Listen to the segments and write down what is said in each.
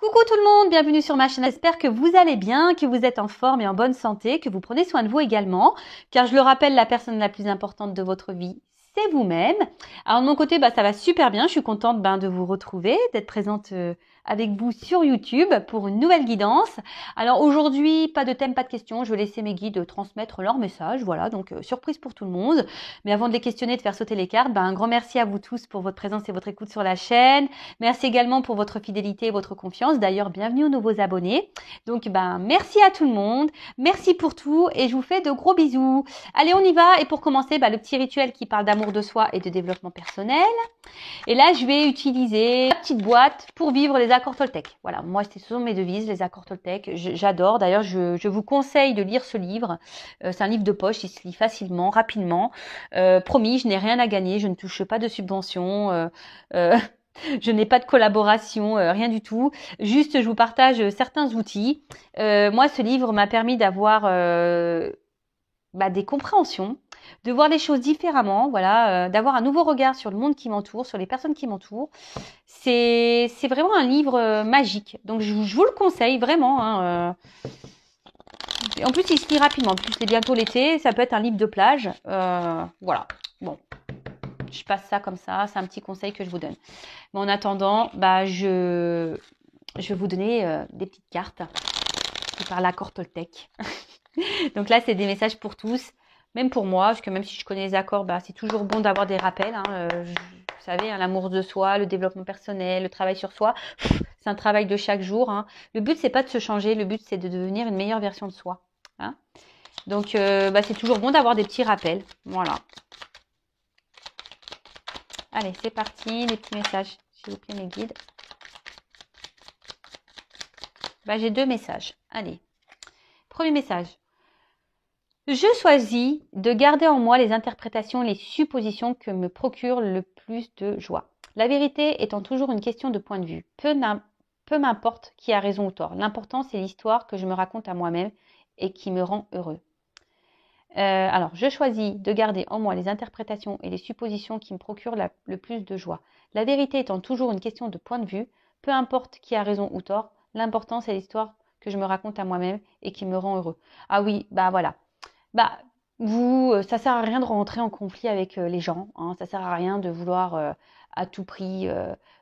Coucou tout le monde, bienvenue sur ma chaîne. J'espère que vous allez bien, que vous êtes en forme et en bonne santé, que vous prenez soin de vous également. Car je le rappelle, la personne la plus importante de votre vie, c'est vous-même. Alors de mon côté, ça va super bien. Je suis contente de vous retrouver, d'être présente avec vous sur YouTube pour une nouvelle guidance. Alors aujourd'hui, pas de thème, pas de questions. Je vais laisser mes guides transmettre leur message. Voilà, donc surprise pour tout le monde. Mais avant de les questionner, de faire sauter les cartes, un grand merci à vous tous pour votre présence et votre écoute sur la chaîne. Merci également pour votre fidélité et votre confiance. D'ailleurs, bienvenue aux nouveaux abonnés. Donc, merci à tout le monde. Merci pour tout et je vous fais de gros bisous. Allez, on y va. Et pour commencer, le petit rituel qui parle d'amour de soi et de développement personnel. Et là, je vais utiliser la petite boîte pour vivre les accords Toltec. Voilà, moi, ce sont mes devises, les accords Toltec. J'adore. D'ailleurs, je vous conseille de lire ce livre. C'est un livre de poche, il se lit facilement, rapidement. Promis, je n'ai rien à gagner, je ne touche pas de subventions. Je n'ai pas de collaboration, rien du tout. Juste, je vous partage certains outils. Moi, ce livre m'a permis d'avoir des compréhensions, de voir les choses différemment, voilà, d'avoir un nouveau regard sur le monde qui m'entoure, sur les personnes qui m'entourent. C'est vraiment un livre magique. Donc, je vous le conseille vraiment. En plus, il se lit rapidement. En plus, c'est bientôt l'été. Ça peut être un livre de plage. Voilà. Bon. Je passe ça comme ça, c'est un petit conseil que je vous donne. Mais en attendant, je vais vous donner des petites cartes par l'accord Toltec. Donc là, c'est des messages pour tous, même pour moi, parce que même si je connais les accords, c'est toujours bon d'avoir des rappels. Vous savez, l'amour de soi, le développement personnel, le travail sur soi, c'est un travail de chaque jour. Le but, c'est pas de se changer, le but, c'est de devenir une meilleure version de soi. Donc, c'est toujours bon d'avoir des petits rappels. Voilà. Allez, c'est parti, les petits messages. S'il vous plaît, mes guides. J'ai deux messages. Allez. Premier message. Je choisis de garder en moi les interprétations et les suppositions que me procurent le plus de joie. La vérité étant toujours une question de point de vue. Peu m'importe qui a raison ou tort. L'important, c'est l'histoire que je me raconte à moi-même et qui me rend heureux. Alors, je choisis de garder en moi les interprétations et les suppositions qui me procurent le plus de joie. La vérité étant toujours une question de point de vue, peu importe qui a raison ou tort, l'important c'est l'histoire que je me raconte à moi-même et qui me rend heureux. Ah oui, voilà. Ça sert à rien de rentrer en conflit avec les gens. Ça sert à rien de vouloir à tout prix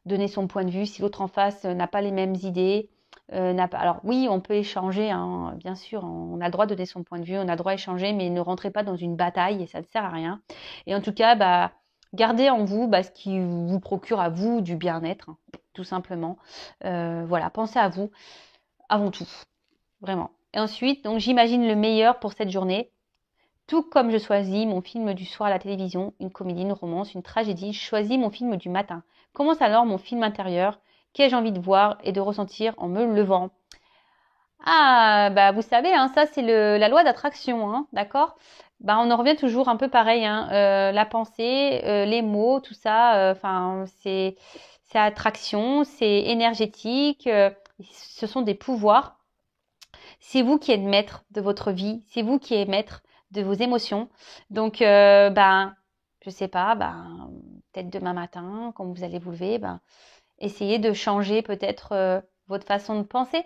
donner son point de vue si l'autre en face n'a pas les mêmes idées. Alors oui, on peut échanger, bien sûr, on a le droit de donner son point de vue, on a le droit d'échanger, mais ne rentrez pas dans une bataille et ça ne sert à rien. Et en tout cas, gardez en vous ce qui vous procure à vous du bien-être, tout simplement. Voilà, pensez à vous avant tout, vraiment. Et ensuite, donc j'imagine le meilleur pour cette journée. Tout comme je choisis mon film du soir à la télévision, une comédie, une romance, une tragédie, je choisis mon film du matin. Commence alors mon film intérieur qu'ai-je envie de voir et de ressentir en me levant. Vous savez, ça c'est la loi d'attraction, d'accord. On en revient toujours un peu pareil, la pensée, les mots, tout ça, c'est attraction, c'est énergétique, ce sont des pouvoirs. C'est vous qui êtes maître de votre vie, c'est vous qui êtes maître de vos émotions. Donc, je sais pas, peut-être demain matin, quand vous allez vous lever, essayez de changer peut-être votre façon de penser,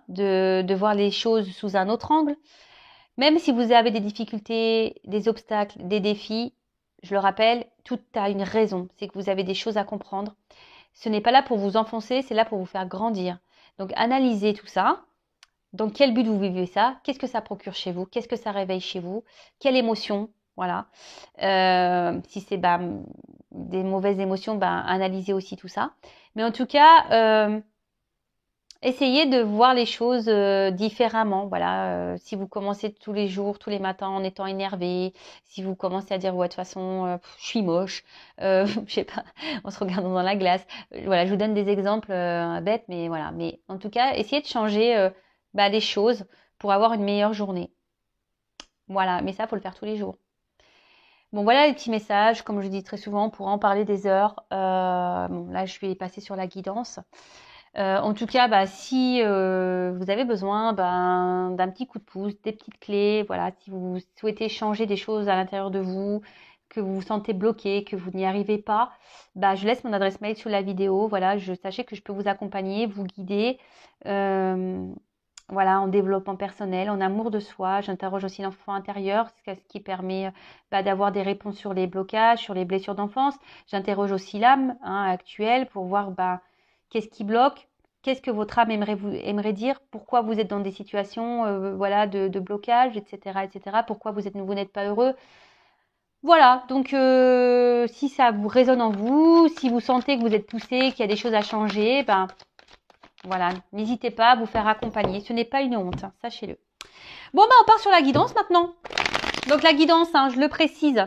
de voir les choses sous un autre angle. Même si vous avez des difficultés, des obstacles, des défis, je le rappelle, tout a une raison. C'est que vous avez des choses à comprendre. Ce n'est pas là pour vous enfoncer, c'est là pour vous faire grandir. Donc, analysez tout ça. Dans quel but vous vivez ça? Qu'est-ce que ça procure chez vous? Qu'est-ce que ça réveille chez vous? Quelle émotion? Voilà. Si c'est des mauvaises émotions, analysez aussi tout ça. Mais en tout cas, essayez de voir les choses différemment. Voilà. Si vous commencez tous les jours, tous les matins en étant énervé, si vous commencez à dire ouais de toute façon je suis moche, je sais pas, en se regardant dans la glace. Voilà, je vous donne des exemples bêtes, mais voilà. Mais en tout cas, essayez de changer les choses pour avoir une meilleure journée. Voilà, mais ça, faut le faire tous les jours. Bon, voilà les petits messages. Comme je dis très souvent, on pourra en parler des heures. Là, je vais passer sur la guidance. En tout cas, si vous avez besoin d'un petit coup de pouce, des petites clés, voilà, si vous souhaitez changer des choses à l'intérieur de vous, que vous vous sentez bloqué, que vous n'y arrivez pas, bah, je laisse mon adresse mail sous la vidéo. Voilà, sachez que je peux vous accompagner, vous guider. Voilà, en développement personnel, en amour de soi. J'interroge aussi l'enfant intérieur, ce qui permet d'avoir des réponses sur les blocages, sur les blessures d'enfance. J'interroge aussi l'âme actuelle pour voir qu'est-ce qui bloque, qu'est-ce que votre âme aimerait dire, pourquoi vous êtes dans des situations voilà, de blocage, etc., etc., pourquoi vous n'êtes pas heureux. Voilà, donc si ça vous résonne en vous, si vous sentez que vous êtes poussé, qu'il y a des choses à changer, voilà, n'hésitez pas à vous faire accompagner. Ce n'est pas une honte, hein, sachez-le. Bon, on part sur la guidance maintenant. Donc la guidance, je le précise,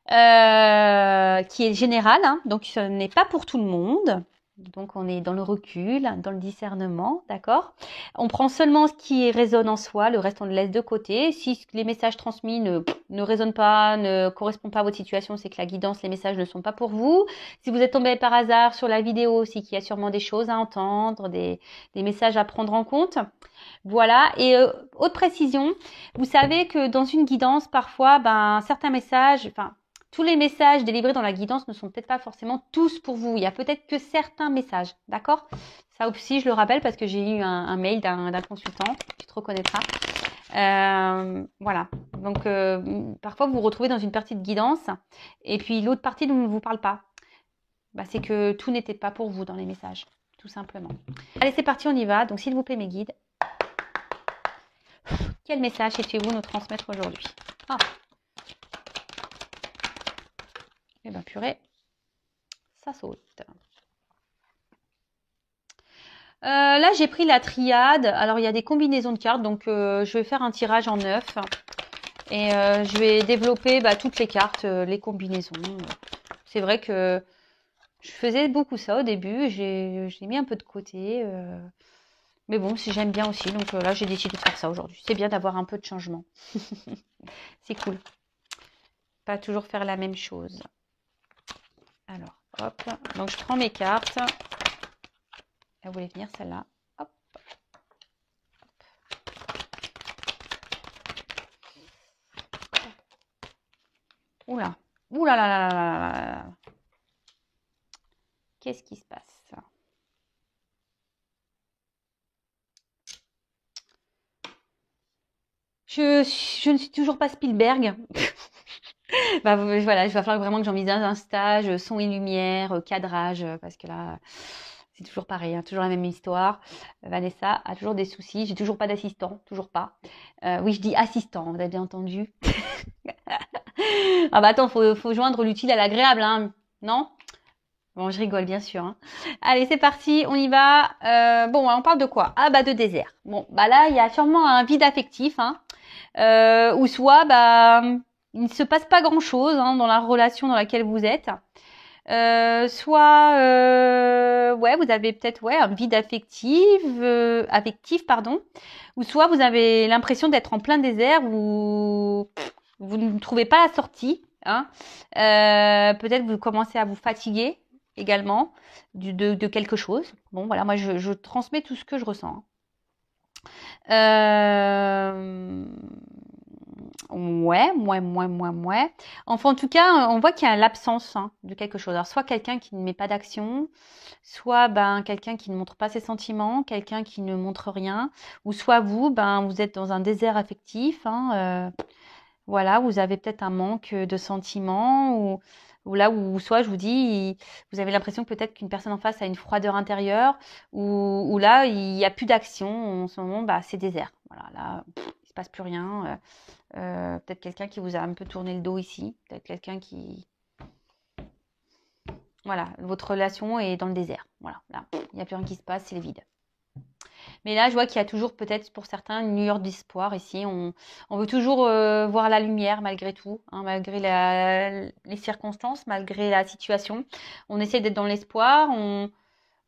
qui est générale, donc ce n'est pas pour tout le monde. Donc on est dans le recul, dans le discernement, d'accord? On prend seulement ce qui résonne en soi, le reste on le laisse de côté. Si les messages transmis ne résonnent pas, ne correspondent pas à votre situation, c'est que la guidance, les messages ne sont pas pour vous. Si vous êtes tombé par hasard sur la vidéo, c'est qu'il y a sûrement des choses à entendre, des messages à prendre en compte. Voilà, et autre précision, vous savez que dans une guidance, parfois, certains messages, tous les messages délivrés dans la guidance ne sont peut-être pas forcément tous pour vous. Il y a peut-être que certains messages, d'accord? Ça aussi, je le rappelle parce que j'ai eu un mail d'un consultant, tu te reconnaîtras. Voilà, donc parfois vous vous retrouvez dans une partie de guidance et puis l'autre partie ne vous parle pas. C'est que tout n'était pas pour vous dans les messages, tout simplement. Allez, c'est parti, on y va. Donc s'il vous plaît, mes guides, quel message souhaitez-vous nous transmettre aujourd'hui? Eh bien, purée, ça saute. Là, j'ai pris la triade. Alors, il y a des combinaisons de cartes. Donc, je vais faire un tirage en 9. Et je vais développer toutes les cartes, les combinaisons. C'est vrai que je faisais beaucoup ça au début. J'ai mis un peu de côté. Mais bon, j'aime bien aussi. Donc là, j'ai décidé de faire ça aujourd'hui. C'est bien d'avoir un peu de changement. C'est cool. Pas toujours faire la même chose. Alors, hop. Donc, je prends mes cartes. Elle voulait venir, celle-là. Hop. Oula. Oula là là là là là. Qu'est-ce qui se passe? Je ne suis toujours pas Spielberg. Voilà, il va falloir vraiment que j'envisage un stage, son et lumière, cadrage, parce que là, c'est toujours pareil, toujours la même histoire. Vanessa a toujours des soucis, j'ai toujours pas d'assistant, toujours pas. Oui, je dis assistant, vous avez bien entendu. Attends, faut joindre l'utile à l'agréable, non? Bon, je rigole, bien sûr. Allez, c'est parti, on y va. Bon, on parle de quoi? De désert. Bon, là, il y a sûrement un vide affectif, ou soit, il ne se passe pas grand-chose dans la relation dans laquelle vous êtes. Soit, vous avez peut-être un vide affectif, pardon. Ou soit vous avez l'impression d'être en plein désert où vous ne trouvez pas la sortie. Peut-être vous commencez à vous fatiguer également de quelque chose. Bon, voilà, moi je transmets tout ce que je ressens. Ouais. Enfin, en tout cas, on voit qu'il y a l'absence de quelque chose. Alors, soit quelqu'un qui ne met pas d'action, soit quelqu'un qui ne montre pas ses sentiments, quelqu'un qui ne montre rien, ou soit vous, vous êtes dans un désert affectif. Voilà, vous avez peut-être un manque de sentiments, ou là où soit je vous dis, vous avez l'impression peut-être qu'une personne en face a une froideur intérieure, ou là il n'y a plus d'action en ce moment, c'est désert. Voilà, là il se passe plus rien. Peut-être quelqu'un qui vous a un peu tourné le dos ici, peut-être quelqu'un qui, voilà, votre relation est dans le désert. Voilà, là il n'y a plus rien qui se passe, c'est le vide. Mais là, je vois qu'il y a toujours peut-être pour certains une lueur d'espoir ici. On veut toujours voir la lumière malgré tout, malgré les circonstances, malgré la situation. On essaie d'être dans l'espoir,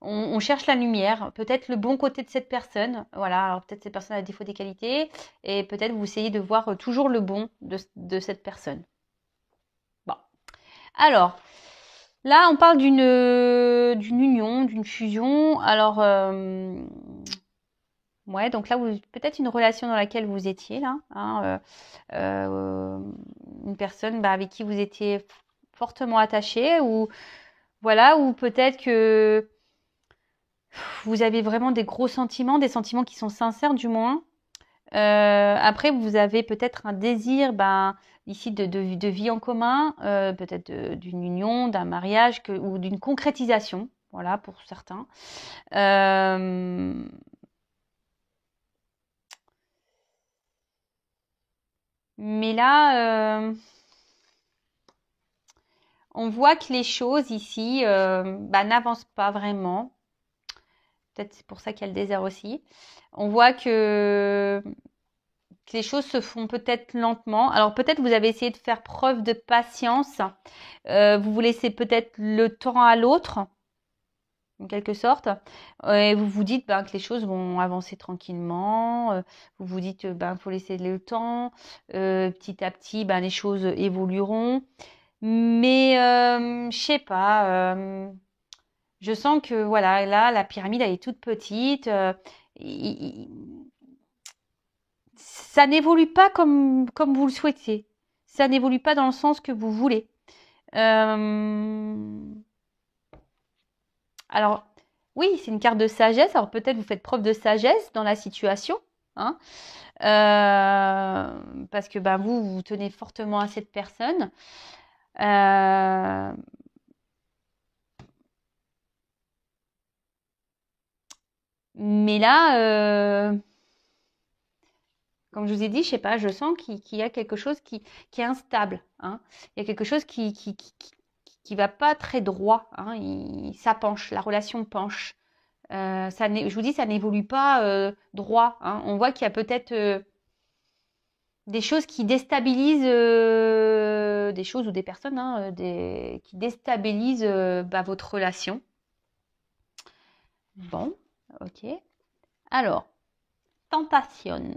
on cherche la lumière, peut-être le bon côté de cette personne. Voilà, alors peut-être cette personne a des défauts, des qualités, et peut-être vous essayez de voir toujours le bon de cette personne. Bon, alors... Là, on parle d'une union, d'une fusion. Alors, Ouais, donc là, peut-être une relation dans laquelle vous étiez là, hein, une personne bah, avec qui vous étiez fortement attaché, ou voilà, ou peut-être que vous avez vraiment des gros sentiments, des sentiments qui sont sincères du moins. Après, vous avez peut-être un désir, ben, ici de vie en commun, peut-être d'une union, d'un mariage ou d'une concrétisation, voilà, pour certains. Euh, mais là, on voit que les choses ici bah, n'avancent pas vraiment. Peut-être c'est pour ça qu'il y a le désert aussi. On voit que les choses se font peut-être lentement. Alors peut-être vous avez essayé de faire preuve de patience. Vous vous laissez peut-être le temps à l'autre, en quelque sorte. Et vous vous dites ben, que les choses vont avancer tranquillement. Vous vous dites ben, faut laisser le temps. Petit à petit, ben, les choses évolueront. Mais je sais pas. Je sens que voilà, là, la pyramide elle est toute petite. Il- Ça n'évolue pas comme vous le souhaitiez. Ça n'évolue pas dans le sens que vous voulez. Euh, Alors, oui, c'est une carte de sagesse. Alors peut-être vous faites preuve de sagesse dans la situation, hein, parce que bah, vous tenez fortement à cette personne. Euh, mais là, comme je vous ai dit, je sais pas, je sens qu'il y a quelque chose qui est instable, hein. Il y a quelque chose qui va pas très droit, hein. Ça penche, la relation penche. Je vous dis, ça n'évolue pas droit, hein. On voit qu'il y a peut-être des choses qui déstabilisent, des choses ou des personnes, hein, qui déstabilisent bah, votre relation. Bon, ok. Alors, tentation.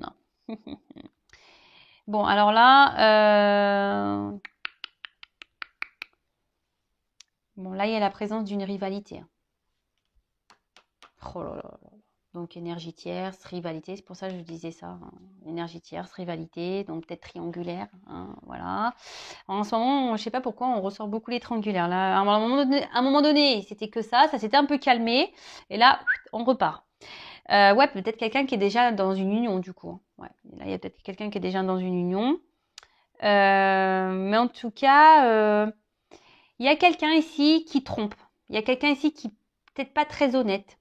Bon, alors là, bon, là, il y a la présence d'une rivalité, hein. Oh là là là là. Donc, énergie tierce, rivalité, c'est pour ça que je disais ça, hein. Énergie tierce, rivalité, donc peut-être triangulaire, hein, voilà. En ce moment, je ne sais pas pourquoi, on ressort beaucoup les triangulaires. Là, à un moment donné, c'était que ça s'était un peu calmé, et là, on repart. Ouais, peut-être quelqu'un qui est déjà dans une union, du coup, hein. Ouais, là, il y a peut-être quelqu'un qui est déjà dans une union. Mais en tout cas, il y a quelqu'un ici qui trompe. Il y a quelqu'un ici qui peut-être pas très honnête.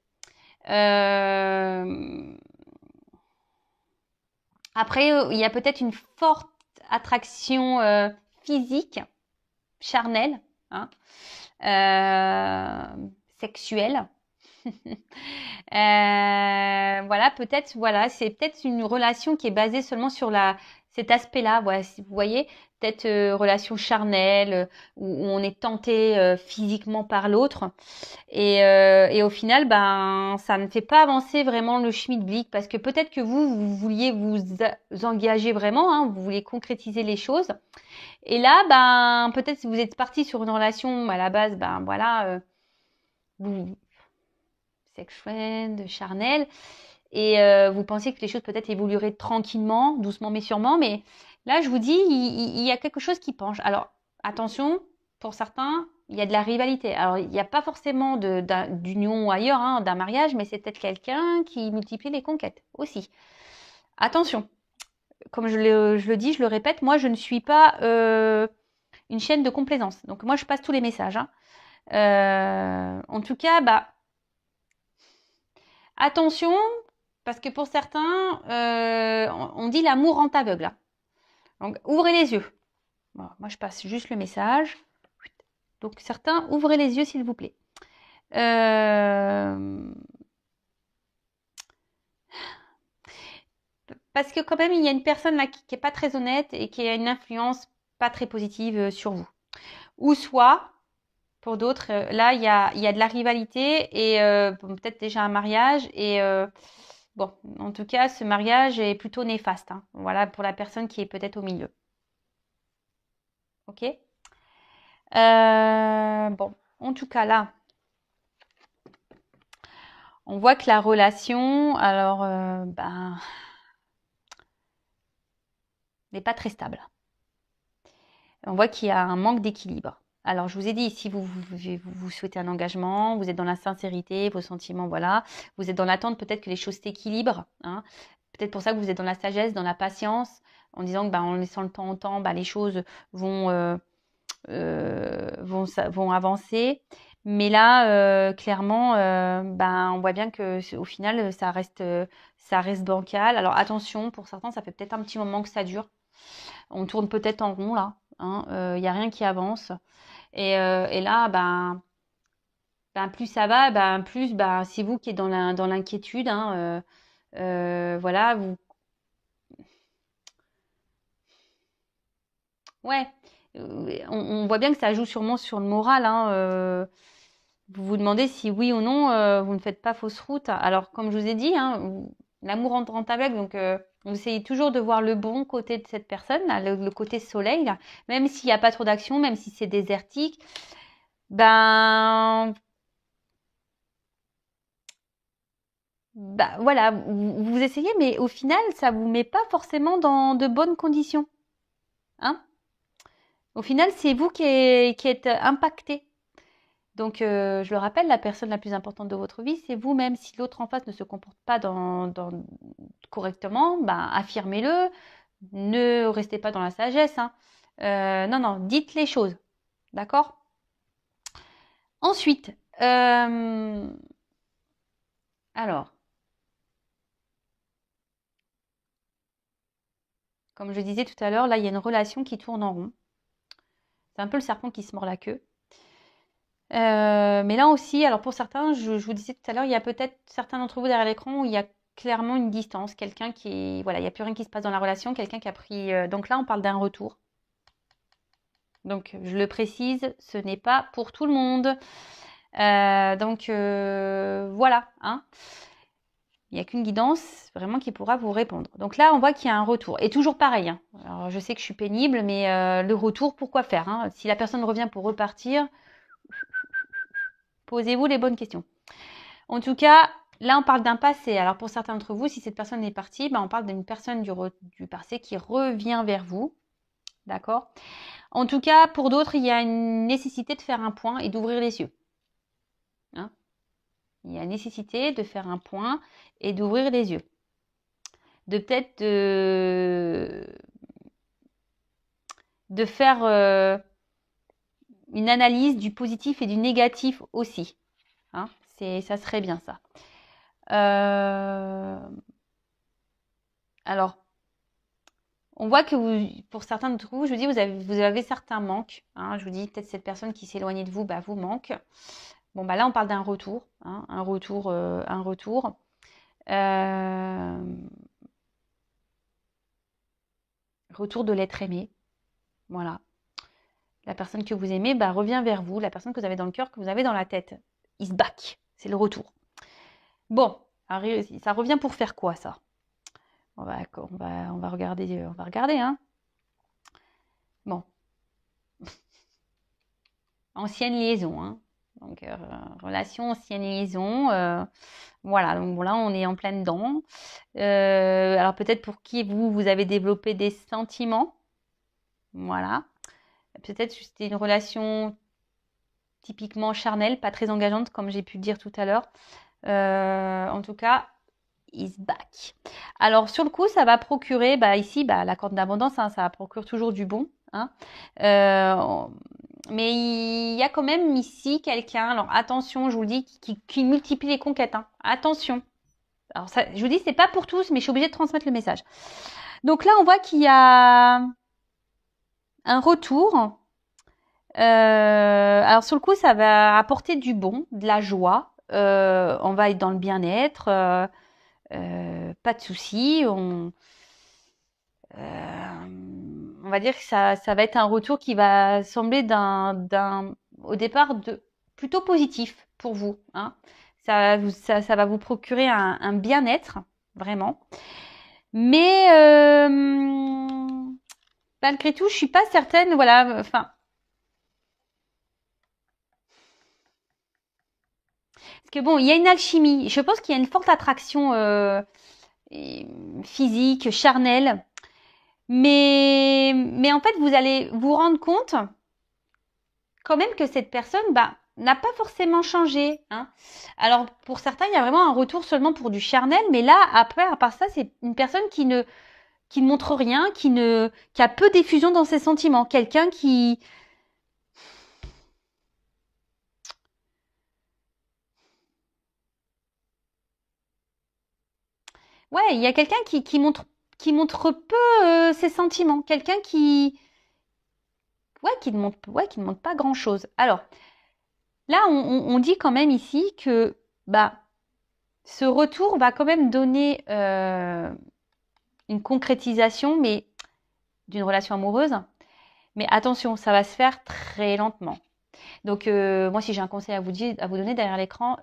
Euh, Après, il y a peut-être une forte attraction physique, charnelle, hein, sexuelle. Voilà, peut-être, voilà, c'est peut-être une relation qui est basée seulement sur cet aspect-là. Voilà, si vous voyez, peut-être relation charnelle où on est tenté physiquement par l'autre. Et au final, ben, ça ne fait pas avancer vraiment le schmilblick parce que peut-être que vous vouliez vous engager vraiment, hein, vous voulez concrétiser les choses. Et là, ben, peut-être si vous êtes parti sur une relation à la base, ben voilà, vous, sexuelle, charnelle, et vous pensez que les choses peut-être évolueraient tranquillement, doucement mais sûrement, mais là, je vous dis, il y a quelque chose qui penche. Alors, attention, pour certains, il y a de la rivalité. Alors, il n'y a pas forcément d'union ailleurs, hein, d'un mariage, mais c'est peut-être quelqu'un qui multiplie les conquêtes aussi. Attention, comme je le dis, je le répète, moi, je ne suis pas une chaîne de complaisance. Donc, moi, je passe tous les messages, hein. En tout cas, bah, attention, parce que pour certains, on dit l'amour rend aveugle, hein. Donc, ouvrez les yeux. Bon, moi, je passe juste le message. Donc, certains, ouvrez les yeux, s'il vous plaît. Euh, Parce que quand même, il y a une personne là qui n'est pas très honnête et qui a une influence pas très positive sur vous. Ou soit, pour d'autres, là, il y a de la rivalité et bon, peut-être déjà un mariage. Et bon, en tout cas, ce mariage est plutôt néfaste, hein. Voilà, pour la personne qui est peut-être au milieu. Ok? Bon, en tout cas, là, On voit que la relation, alors, ben, n'est pas très stable. On voit qu'il y a un manque d'équilibre. Alors, je vous ai dit, si vous souhaitez un engagement, vous êtes dans la sincérité, vos sentiments, voilà. Vous êtes dans l'attente peut-être que les choses s'équilibrent. Hein. Peut-être pour ça que vous êtes dans la sagesse, dans la patience, en disant que en laissant le temps au temps, les choses vont, vont avancer. Mais là, clairement, on voit bien que au final, ça reste bancal. Alors attention, pour certains, ça fait peut-être un petit moment que ça dure. On tourne peut-être en rond là. Il n'y a rien qui avance. Et là, plus ça va, plus c'est vous qui êtes dans l'inquiétude. Voilà, vous. Ouais, on voit bien que ça joue sûrement sur le moral. Vous vous demandez si oui ou non, vous ne faites pas fausse route. Alors, comme je vous ai dit, l'amour entre aveugle, donc vous essayez toujours de voir le bon côté de cette personne, là, le côté soleil, là, même s'il n'y a pas trop d'action, même si c'est désertique. Voilà, vous essayez, mais au final, ça vous met pas forcément dans de bonnes conditions. Hein? Au final, c'est vous qui êtes impacté. Donc, je le rappelle, la personne la plus importante de votre vie, c'est vous-même. Si l'autre en face ne se comporte pas correctement, affirmez-le. Ne restez pas dans la sagesse. Non, non, dites les choses. D'accord? Ensuite, alors, comme je disais tout à l'heure, là, il y a une relation qui tourne en rond. C'est un peu le serpent qui se mord la queue. Mais là aussi, alors pour certains, je vous disais tout à l'heure, il y a peut-être certains d'entre vous derrière l'écran où il y a clairement une distance, quelqu'un qui, voilà, il n'y a plus rien qui se passe dans la relation, quelqu'un qui a pris. Donc là, on parle d'un retour. Donc, je le précise, ce n'est pas pour tout le monde. Voilà. Il n'y a qu'une guidance vraiment qui pourra vous répondre. Donc là, on voit qu'il y a un retour. Et toujours pareil. Alors, je sais que je suis pénible, mais le retour, pourquoi faire Si la personne revient pour repartir, posez-vous les bonnes questions. En tout cas, là, on parle d'un passé. Alors, pour certains d'entre vous, si cette personne est partie, on parle d'une personne du passé qui revient vers vous. D'accord? En tout cas, pour d'autres, il y a une nécessité de faire un point et d'ouvrir les yeux. Il y a nécessité de faire un point et d'ouvrir les yeux. De peut-être de faire une analyse du positif et du négatif aussi. Ça serait bien ça. Alors, on voit que pour certains d'entre vous, je vous dis, vous avez certains manques. Je vous dis, peut-être cette personne qui s'est éloignée de vous, vous manque. Bon, là, on parle d'un retour. Un retour. Retour de l'être aimé. Voilà. La personne que vous aimez revient vers vous. La personne que vous avez dans le cœur, que vous avez dans la tête. Is back. C'est le retour. Bon, ça revient pour faire quoi, ça? On va regarder. On va regarder, Bon. Ancienne liaison, Donc, relation, ancienne liaison. Voilà, donc là, on est en plein dedans. Alors, peut-être pour qui vous avez développé des sentiments. Voilà. Peut-être que c'était une relation typiquement charnelle, pas très engageante, comme j'ai pu le dire tout à l'heure. En tout cas, is back. Alors, sur le coup, ça va procurer, ici, la corde d'abondance, ça procure toujours du bon. Mais il y a quand même ici quelqu'un, alors attention, je vous le dis, qui multiplie les conquêtes. Attention. Alors, ça, je vous dis, c'est pas pour tous, mais je suis obligée de transmettre le message. Donc là, on voit qu'il y a un retour. Alors sur le coup, ça va apporter du bon, de la joie. On va être dans le bien-être, pas de soucis. On va dire que ça va être un retour qui va sembler au départ plutôt positif pour vous. Ça va vous procurer un bien-être, vraiment. Mais malgré tout, je suis pas certaine. Voilà, enfin. Parce que bon, il y a une alchimie. Je pense qu'il y a une forte attraction physique, charnelle. Mais en fait, vous allez vous rendre compte quand même que cette personne n'a pas forcément changé. Hein. Alors, pour certains, il y a vraiment un retour seulement pour du charnel. Mais là, après, à part ça, c'est une personne qui ne montre rien, qui a peu d'effusion dans ses sentiments. Quelqu'un qui... Ouais, il y a quelqu'un qui montre peu ses sentiments. Quelqu'un qui ne montre pas grand-chose. Alors, là, on dit quand même ici que ce retour va quand même donner une concrétisation, mais d'une relation amoureuse. Mais attention, ça va se faire très lentement. Donc, moi, si j'ai un conseil à vous donner derrière l'écran,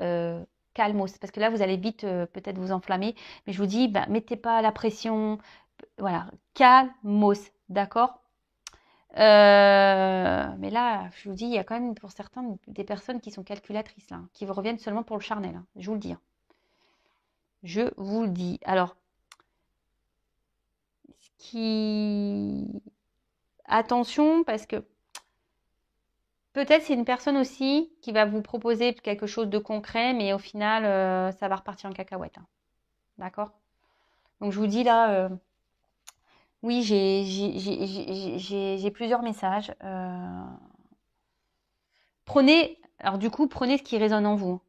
calmos. Parce que là, vous allez vite peut-être vous enflammer. Mais je vous dis, mettez pas la pression. Voilà, calmos. D'accord. Mais là, je vous dis, il y a quand même pour certains des personnes qui sont calculatrices, là, qui vous reviennent seulement pour le charnel. Hein, je vous le dis. Hein. Je vous le dis. Alors, attention, parce que peut-être c'est une personne aussi qui va vous proposer quelque chose de concret, mais au final, ça va repartir en cacahuète. Hein. D'accord? Donc, je vous dis là, oui, j'ai plusieurs messages. Prenez ce qui résonne en vous.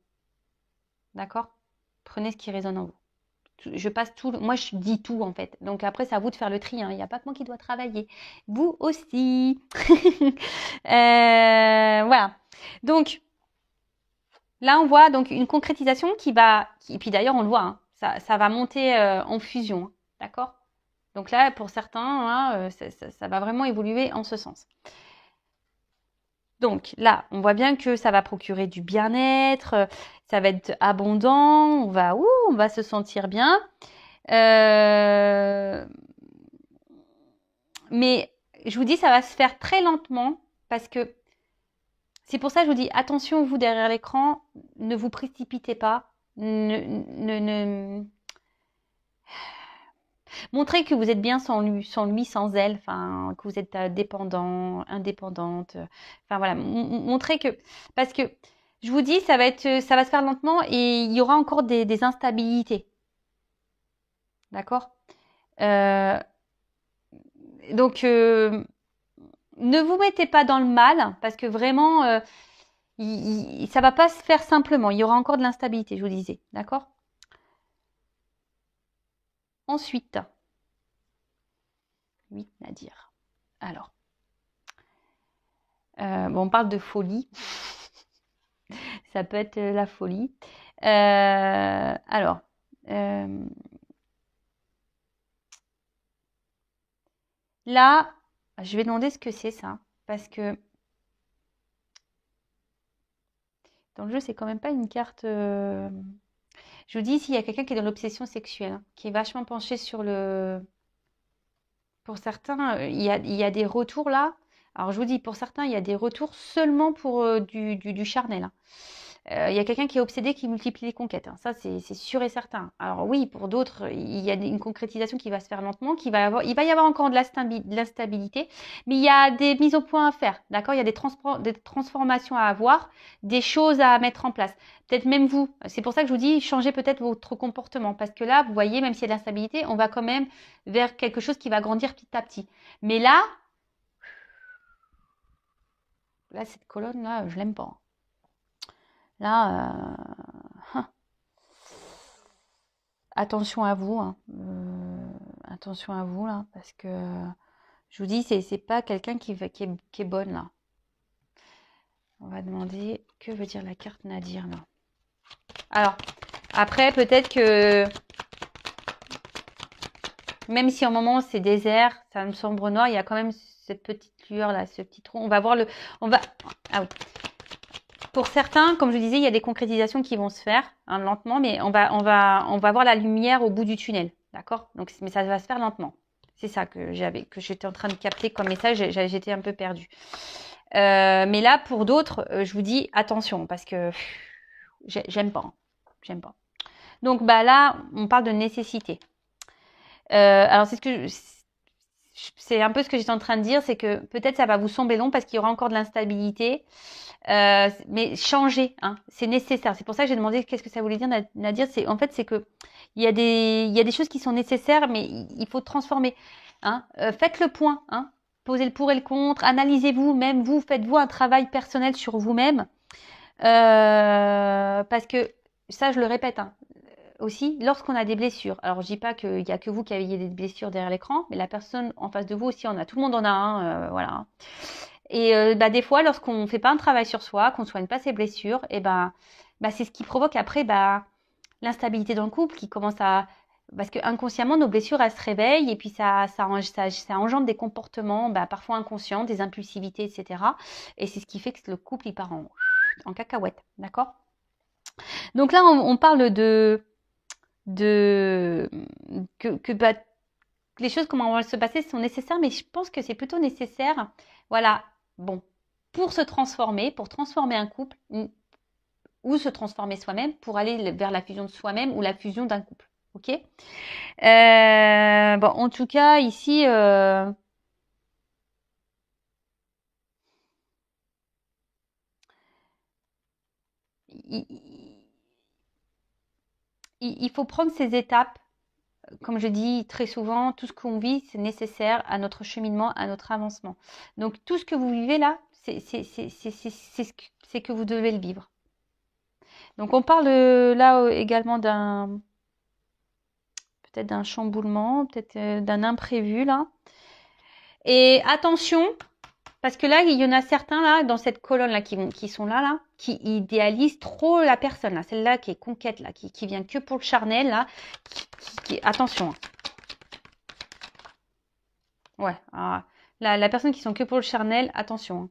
D'accord? Prenez ce qui résonne en vous. Je passe tout, moi je dis tout en fait. Donc après c'est à vous de faire le tri. Hein. Il n'y a pas que moi qui dois travailler. Vous aussi. Voilà. Donc là on voit donc une concrétisation et puis d'ailleurs on le voit. Hein, ça va monter en fusion. Hein, d'accord? Donc là pour certains, hein, ça va vraiment évoluer en ce sens. Donc là, on voit bien que ça va procurer du bien-être, ça va être abondant, on va se sentir bien. Mais je vous dis, ça va se faire très lentement parce que c'est pour ça que je vous dis, attention, vous derrière l'écran, ne vous précipitez pas. Montrez que vous êtes bien sans lui, sans elle, enfin, que vous êtes dépendant, indépendante. Enfin voilà, montrez que... Parce que je vous dis, ça va se faire lentement et il y aura encore des instabilités. D'accord Donc, ne vous mettez pas dans le mal parce que vraiment, ça va pas se faire simplement. Il y aura encore de l'instabilité, je vous disais. D'accord Ensuite, 8, Nadir. Alors, on parle de folie. Ça peut être la folie. Alors, là, je vais demander ce que c'est ça. Parce que dans le jeu, c'est quand même pas une carte... Je vous dis, ici, il y a quelqu'un qui est dans l'obsession sexuelle, hein, qui est vachement penché sur le... Pour certains, il y a des retours là. Alors, je vous dis, pour certains, il y a des retours seulement pour du charnel. Hein. Il y a quelqu'un qui est obsédé, qui multiplie les conquêtes. Hein. Ça, c'est sûr et certain. Alors oui, pour d'autres, il y a une concrétisation qui va se faire lentement, il va y avoir encore de l'instabilité, mais il y a des mises au point à faire. D'accord? Il y a des transformations à avoir, des choses à mettre en place. Peut-être même vous. C'est pour ça que je vous dis, changez peut-être votre comportement. Parce que là, vous voyez, même s'il y a de l'instabilité, on va quand même vers quelque chose qui va grandir petit à petit. Mais là, cette colonne-là, je l'aime pas. Là, attention à vous. Hein. Attention à vous, là, parce que je vous dis, c'est pas quelqu'un qui est bonne, là. On va demander, que veut dire la carte Nadir, là? Alors, après, peut-être que, même si en moment c'est désert, ça me sombre noir, il y a quand même cette petite lueur, là, ce petit trou. On va voir ah oui. Pour certains, comme je disais, il y a des concrétisations qui vont se faire hein, lentement, mais on va voir la lumière au bout du tunnel, d'accord? Donc, mais ça va se faire lentement. C'est ça que j'étais en train de capter comme message. J'étais un peu perdue. Mais là, pour d'autres, je vous dis attention parce que J'aime pas. J'aime pas. Donc bah là, on parle de nécessité. Alors c'est un peu ce que j'étais en train de dire, c'est que peut-être ça va vous sembler long parce qu'il y aura encore de l'instabilité. Mais changer, hein, c'est nécessaire. C'est pour ça que j'ai demandé qu'est-ce que ça voulait dire, Nadir. En fait, c'est que il y a des choses qui sont nécessaires, mais il faut transformer. Hein. Faites le point, hein. Posez le pour et le contre. Analysez-vous, même vous, faites-vous un travail personnel sur vous-même. Parce que ça, je le répète, hein, aussi, lorsqu'on a des blessures. Alors, je dis pas qu'il y a que vous qui avez des blessures derrière l'écran, mais la personne en face de vous aussi en a. Tout le monde en a un, voilà. Et des fois, lorsqu'on ne fait pas un travail sur soi, qu'on ne soigne pas ses blessures, et c'est ce qui provoque après l'instabilité dans le couple qui commence à... Parce que inconsciemment, nos blessures, elles se réveillent et puis ça engendre des comportements parfois inconscients, des impulsivités, etc. Et c'est ce qui fait que le couple, il part en cacahuète, d'accord? Donc là, on parle que les choses, comment vont se passer, sont nécessaires, mais je pense que c'est plutôt nécessaire, voilà, bon, pour se transformer, pour transformer un couple, ou se transformer soi-même, pour aller vers la fusion de soi-même ou la fusion d'un couple, ok? Bon, en tout cas, ici, il faut prendre ces étapes. Comme je dis très souvent, tout ce qu'on vit, c'est nécessaire à notre cheminement, à notre avancement. Donc tout ce que vous vivez là, c'est que vous devez le vivre. Donc on parle là également peut-être d'un chamboulement, peut-être d'un imprévu là. Et attention, parce que là, il y en a certains là, dans cette colonne là, qui sont là, qui idéalisent trop la personne là, celle-là qui est conquête là, qui vient que pour le charnel là, attention. Ouais, la personne qui sont que pour le charnel, attention, hein,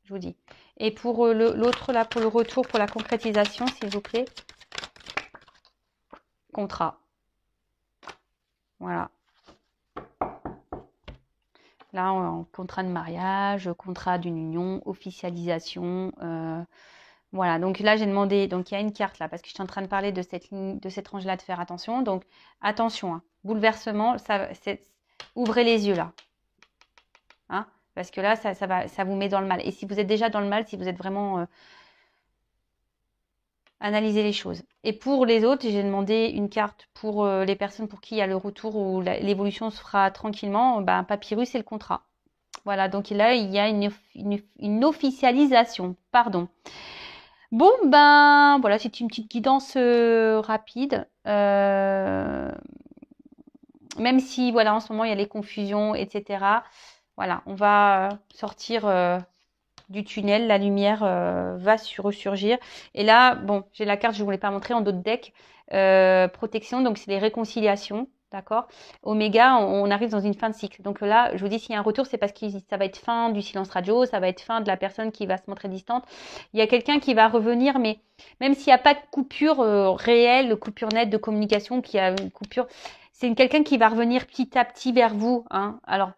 je vous dis. Et pour l'autre là, pour le retour, pour la concrétisation, s'il vous plaît. Contrat. Voilà. Là, contrat de mariage, contrat d'une union, officialisation. Voilà, donc là, j'ai demandé, donc il y a une carte là, parce que je suis en train de parler de cette range-là, de faire attention. Donc, attention, hein, bouleversement, ouvrez les yeux là. Hein, parce que là, ça vous met dans le mal. Et si vous êtes déjà dans le mal, si vous êtes vraiment... analysez les choses. Et pour les autres, j'ai demandé une carte pour les personnes pour qui il y a le retour ou l'évolution se fera tranquillement. Papyrus et le contrat. Voilà, donc là, il y a une officialisation. Pardon. Bon, voilà, c'est une petite guidance rapide. Même si, voilà, en ce moment, il y a les confusions, etc. Voilà, on va sortir du tunnel, la lumière va ressurgir. Et là, bon, j'ai la carte, je ne vous l'ai pas montré en d'autres decks. Protection, donc c'est les réconciliations, d'accord? Oméga, on arrive dans une fin de cycle. Donc là, je vous dis, s'il y a un retour, c'est parce que ça va être fin du silence radio, ça va être fin de la personne qui va se montrer distante. Il y a quelqu'un qui va revenir, mais même s'il n'y a pas de coupure réelle, de coupure nette de communication, qui a une coupure, c'est quelqu'un qui va revenir petit à petit vers vous. Hein. Alors,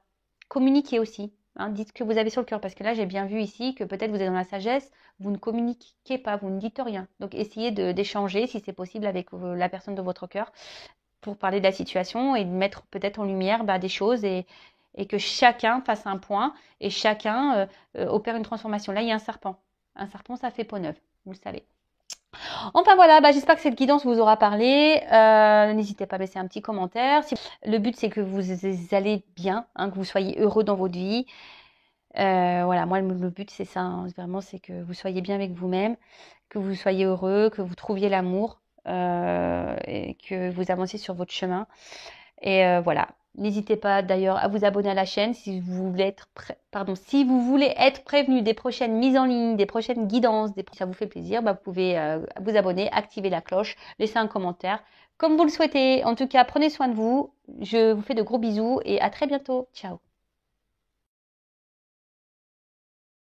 communiquez aussi. Hein, dites ce que vous avez sur le cœur, parce que là, j'ai bien vu ici que peut-être vous êtes dans la sagesse, vous ne communiquez pas, vous ne dites rien. Donc, essayez d'échanger, si c'est possible, avec la personne de votre cœur pour parler de la situation et de mettre peut-être en lumière des choses et que chacun fasse un point et chacun opère une transformation. Là, il y a un serpent. Un serpent, ça fait peau neuve, vous le savez. Enfin voilà, j'espère que cette guidance vous aura parlé. N'hésitez pas à laisser un petit commentaire. Le but, c'est que vous allez bien, hein, que vous soyez heureux dans votre vie. Voilà, moi, le but, c'est ça. Hein, vraiment, c'est que vous soyez bien avec vous-même, que vous soyez heureux, que vous trouviez l'amour et que vous avanciez sur votre chemin. Et voilà. N'hésitez pas d'ailleurs à vous abonner à la chaîne si vous voulez si vous voulez être prévenu des prochaines mises en ligne, des prochaines guidances, ça vous fait plaisir, vous pouvez vous abonner, activer la cloche, laisser un commentaire, comme vous le souhaitez. En tout cas, prenez soin de vous. Je vous fais de gros bisous et à très bientôt. Ciao.